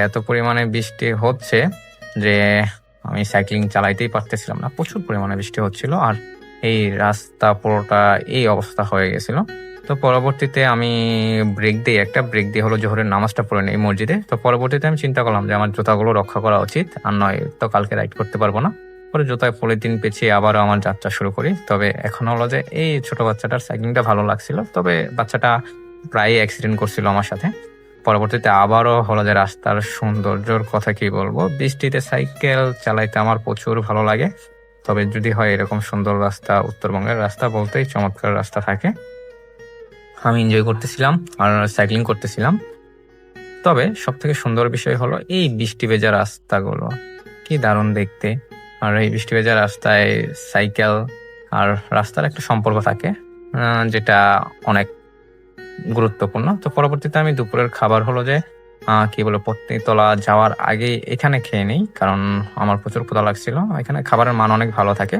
এত পরিমাণে বৃষ্টি হচ্ছে যে আমি সাইক্লিং চালাইতেই পারতেছিলাম না, প্রচুর পরিমাণে বৃষ্টি হচ্ছিল। আর এই রাস্তা পুরোটা এই অবস্থা হয়ে গেছিল। তো পরবর্তীতে আমি একটা ব্রেক দিয়ে হলো জোহরের নামাজটা পড়ে নেই মসজিদে। তো পরবর্তীতে আমি চিন্তা করলাম যে আমার জুতাগুলো রক্ষা করা উচিত, আর নয় তো কালকে রাইড করতে পারবো না। পরে জুতায় পলিথিন পেঁচিয়ে আবারও আমার যাত্রা শুরু করি। তবে এখন হলো যে এই ছোট বাচ্চাটার সাইক্লিংটা ভালো লাগছিল, তবে বাচ্চাটা প্রায় অ্যাক্সিডেন্ট করছিল আমার সাথে। পরবর্তীতে আবারও হলো যে রাস্তার সৌন্দর্যর কথা কি বলবো, বৃষ্টিতে সাইকেল চালাইতে আমার প্রচুর ভালো লাগে। তবে যদি হয় এরকম সুন্দর রাস্তা, উত্তরবঙ্গের রাস্তা বলতেই চমৎকার রাস্তা থাকে। আমি এনজয় করতেছিলাম আর সাইক্লিং করতেছিলাম। তবে সব থেকে সুন্দর বিষয় হলো এই বৃষ্টি ভেজা রাস্তাগুলো, কি দারুণ দেখতে। আর এই বৃষ্টি ভেজা রাস্তায় সাইকেল আর রাস্তার একটা সম্পর্ক থাকে, যেটা অনেক গুরুত্বপূর্ণ। তো পরবর্তীতে আমি দুপুরের খাবার হলো যে কি বলে পত্নীতলা যাওয়ার আগে এখানে খেয়ে নেই, কারণ আমার প্রচুর ক্ষুধা লাগছিল। এখানে খাবারের মান অনেক ভালো থাকে।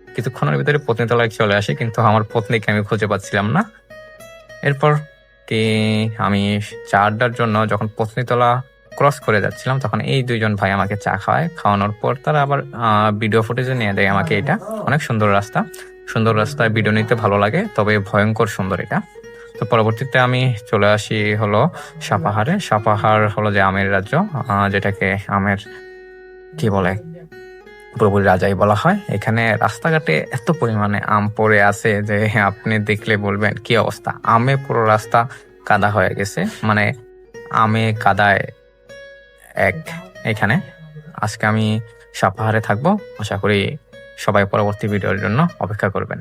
কিছুক্ষণের ভিতরে পত্নীতলায় চলে আসি, কিন্তু আমার পত্নীকে আমি খুঁজে পাচ্ছিলাম না। এরপর কি আমি চা আড্ডার জন্য যখন পত্নীতলা ক্রস করে যাচ্ছিলাম, তখন এই দুইজন ভাই আমাকে চা খাওয়ানোর পর তারা আবার ভিডিও ফুটেজে নিয়ে দেয় আমাকে। এটা অনেক সুন্দর রাস্তা, সুন্দর রাস্তায় ভিডিও নিতে ভালো লাগে, তবে ভয়ঙ্কর সুন্দর এটা। তো পরবর্তীতে আমি চলে আসি হলো সাপাহারে। সাপাহার হলো যে আমের রাজ্য, যেটাকে আমের কি বলে পুরোপুরি রাজাই বলা হয়। এখানে রাস্তাঘাটে এত পরিমাণে আম পড়ে আছে যে আপনি দেখলে বলবেন কি অবস্থা। আমে পুরো রাস্তা কাদা হয়ে গেছে, মানে আমে কাদায় এক। এখানে আজকে আমি সাপাহারে থাকবো, আশা করি সবাই পরবর্তী ভিডিওর জন্য অপেক্ষা করবেন।